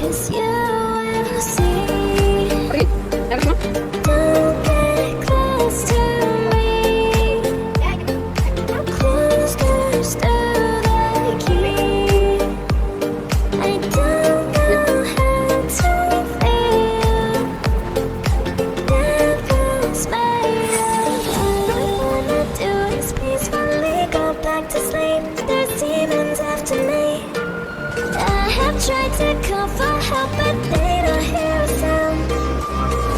'cause you will see. Okay, next one. Don't get close to me. Close doors to the key. I don't know how to feel. Devil's made of. All I wanna do is peacefully go back to sleep. There's demons after me. I have tried to call for help, but they don't hear a sound.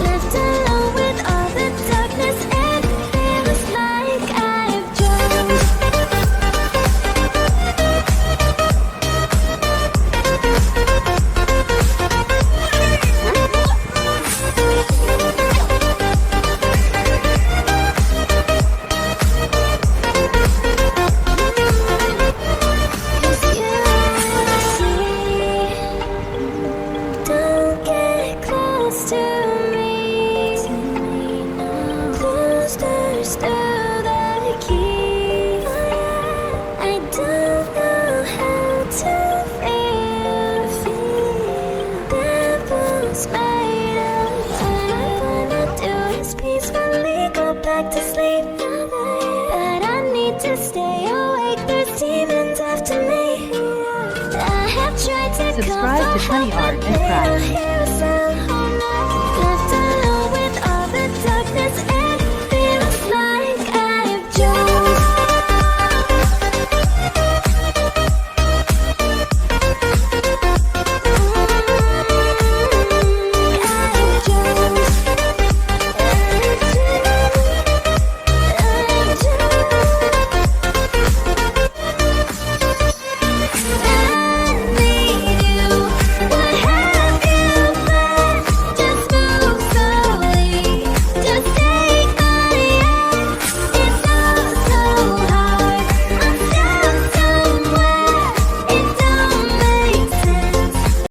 Left alone with all the darkness, it feels like I've drowned. Cause you see, don't get close to me. Close doors to the key. I don't know how to feel. Devil's made of. All I wanna do is peacefully go back to sleep. But I need to stay awake. There's demons after me. I have tried to Subscribe to Tonny Art and Craft. Craft.